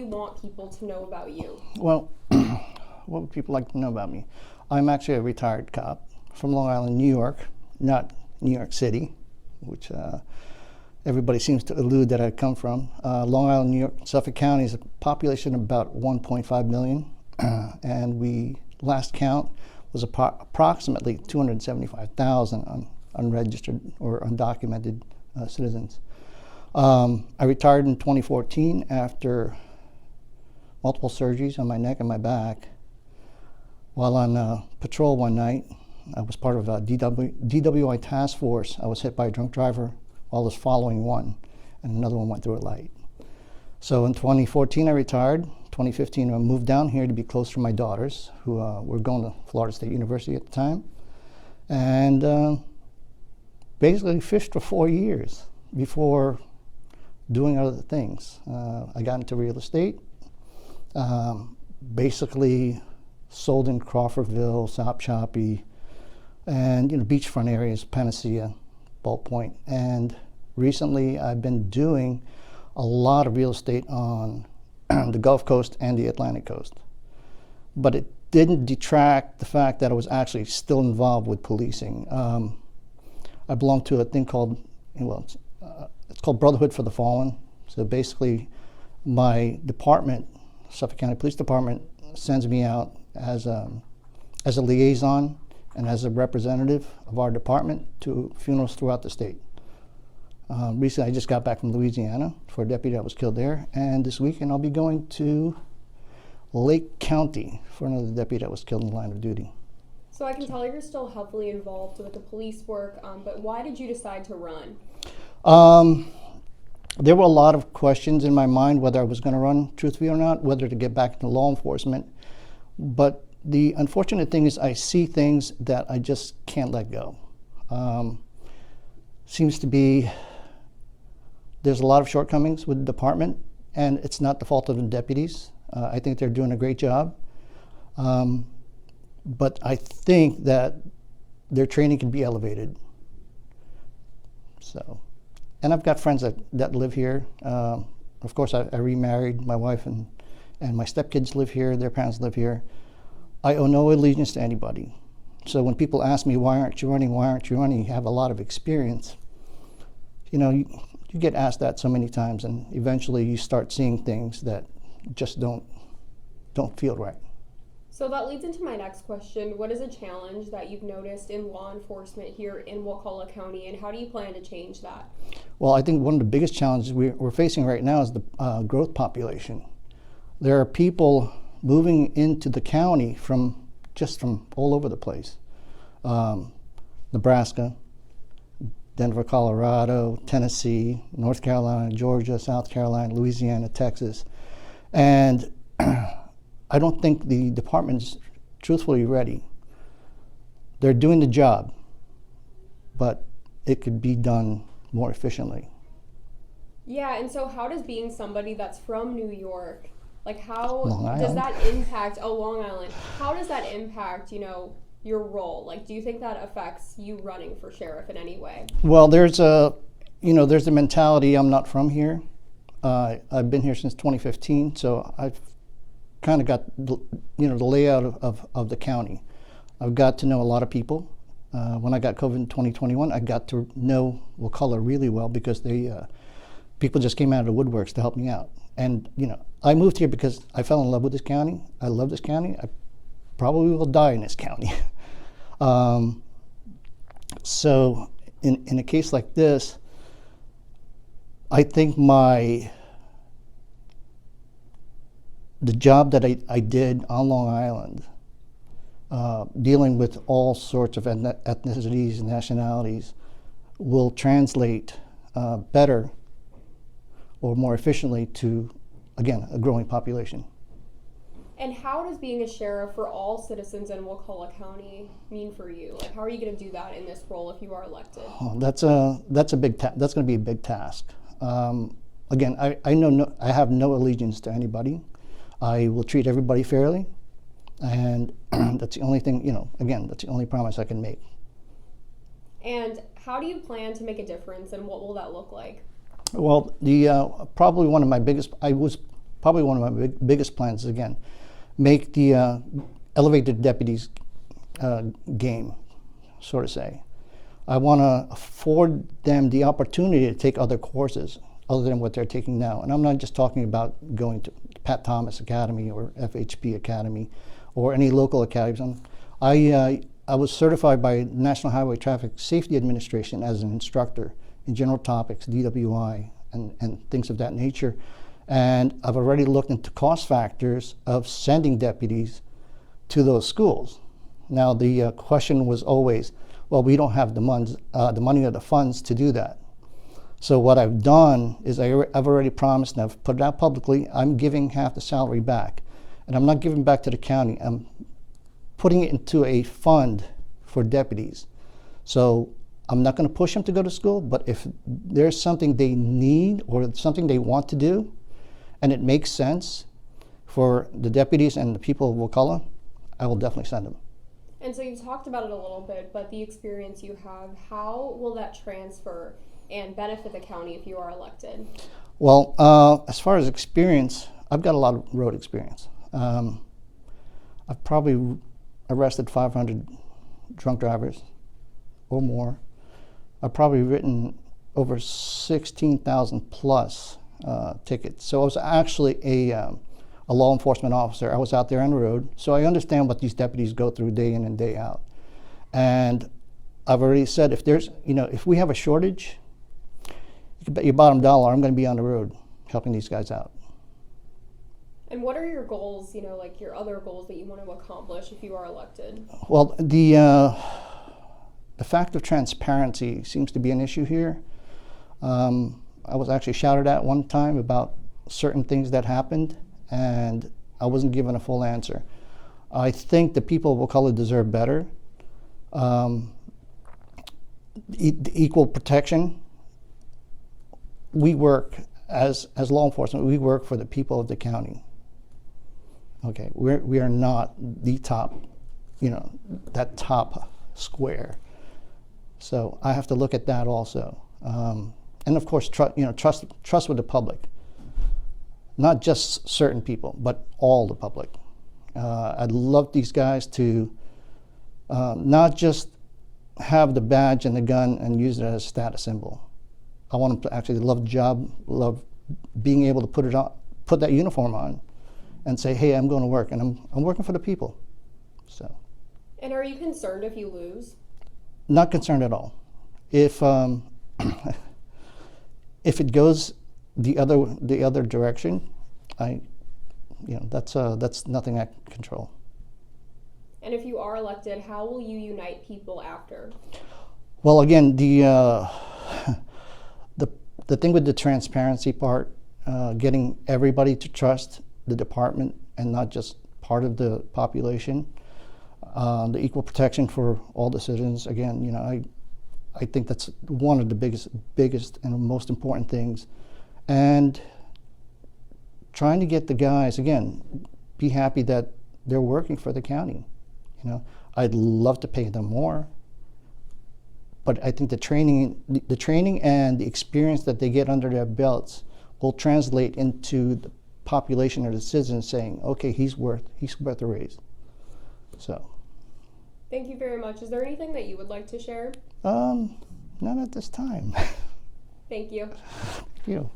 want people to know about you? Well, what would people like to know about me? I'm actually a retired cop from Long Island, New York, not New York City, which everybody seems to elude that I come from. Long Island, New York, Suffolk County is a population of about 1.5 million, and we last count was approximately 275,000 unregistered or undocumented citizens. I retired in 2014 after multiple surgeries on my neck and my back. While on patrol one night, I was part of a DWI task force. I was hit by a drunk driver while I was following one, and another one went through a light. So in 2014, I retired. 2015, I moved down here to be close to my daughters, who were going to Florida State University at the time, and basically fished for 4 years before doing other things. I got into real estate, basically sold in Crawfordville, Sop Choppy, and beachfront areas, Panacea, Ball Point. And recently I've been doing a lot of real estate on the Gulf Coast and the Atlantic Coast. But it didn't detract the fact that I was actually still involved with policing. I belong to a thing called, it's called Brotherhood for the Fallen. So basically my department, Suffolk County Police Department, sends me out as a liaison and as a representative of our department to funerals throughout the state. Recently, I just got back from Louisiana for a deputy that was killed there, and this weekend I'll be going to Lake County for another deputy that was killed in the line of duty. So I can tell you're still heavily involved with the police work, but why did you decide to run? There were a lot of questions in my mind whether I was going to run, truthfully or not, whether to get back into law enforcement. But the unfortunate thing is I see things that I just can't let go. Seems to be there's a lot of shortcomings with the department, and it's not the fault of the deputies. I think they're doing a great job. But I think that their training can be elevated. So, and I've got friends that live here. Of course, I remarried. My wife and my stepkids live here. Their parents live here. I owe no allegiance to anybody. So when people ask me, why aren't you running, you have a lot of experience. You get asked that so many times, and eventually you start seeing things that just don't feel right. So that leads into my next question. What is a challenge that you've noticed in law enforcement here in Wakulla County, and how do you plan to change that? Well, I think one of the biggest challenges we're facing right now is the growth population. There are people moving into the county from all over the place. Nebraska, Denver, Colorado, Tennessee, North Carolina, Georgia, South Carolina, Louisiana, Texas. And I don't think the department's truthfully ready. They're doing the job, but it could be done more efficiently. Yeah, and so how does being somebody that's from New York, how Long does Island. that impact, Long Island, how does that impact, your role? Do you think that affects you running for sheriff in any way? Well, there's a mentality, I'm not from here. I've been here since 2015, so I've kind of got the layout of the county. I've got to know a lot of people. When I got COVID in 2021, I got to know Wakulla really well because people just came out of the woodworks to help me out. And I moved here because I fell in love with this county. I love this county. I probably will die in this county. So in a case like this, I think the job that I did on Long Island, dealing with all sorts of ethnicities and nationalities, will translate better or more efficiently to, again, a growing population. And how does being a sheriff for all citizens in Wakulla County mean for you? How are you going to do that in this role if you are elected? Oh, that's a big that's going to be a big task. Again, I have no allegiance to anybody. I will treat everybody fairly, and that's the only thing, again, that's the only promise I can make. And how do you plan to make a difference, and what will that look like? Well, probably one of my biggest, I was probably one of my biggest plans is, again, make the elevated deputies game, so to say. I want to afford them the opportunity to take other courses other than what they're taking now. And I'm not just talking about going to Pat Thomas Academy or FHP Academy or any local academies. I was certified by National Highway Traffic Safety Administration as an instructor in general topics, DWI, and things of that nature. And I've already looked into cost factors of sending deputies to those schools. Now, the question was always, well, we don't have the money or the funds to do that. So what I've done is I've already promised, and I've put it out publicly, I'm giving half the salary back. And I'm not giving back to the county. I'm putting it into a fund for deputies. So I'm not going to push them to go to school, but if there's something they need or something they want to do, and it makes sense for the deputies and the people of Wakulla, I will definitely send them. And so you talked about it a little bit, but the experience you have, how will that transfer and benefit the county if you are elected? Well, as far as experience, I've got a lot of road experience. I've probably arrested 500 drunk drivers or more. I've probably written over 16,000 plus tickets. So I was actually a law enforcement officer. I was out there on the road, so I understand what these deputies go through day in and day out. And I've already said, if we have a shortage, you can bet your bottom dollar I'm going to be on the road helping these guys out. And what are your goals, like your other goals that you want to accomplish if you are elected? Well, the fact of transparency seems to be an issue here. I was actually shouted at one time about certain things that happened, and I wasn't given a full answer. I think the people of Wakulla deserve better. Equal protection. We work as law enforcement. We work for the people of the county. Okay, we are not the top, that top square. So I have to look at that also, and of course, trust with the public. Not just certain people, but all the public. I'd love these guys to not just have the badge and the gun and use it as a status symbol. I want them to actually love the job, love being able to put that uniform on, and say, "Hey, I'm going to work, and I'm working for the people." So. And are you concerned if you lose? Not concerned at all. If if it goes the other direction, that's nothing I can control. And if you are elected, how will you unite people after? Well, again, the thing with the transparency part, getting everybody to trust the department and not just part of the population, the equal protection for all the citizens. Again, I think that's one of the biggest and most important things. And trying to get the guys, again, be happy that they're working for the county. I'd love to pay them more, but I think the training and the experience that they get under their belts will translate into the population or the citizens saying, okay, he's worth a raise. So. Thank you very much. Is there anything that you would like to share? Not at this time. Thank you. Thank you.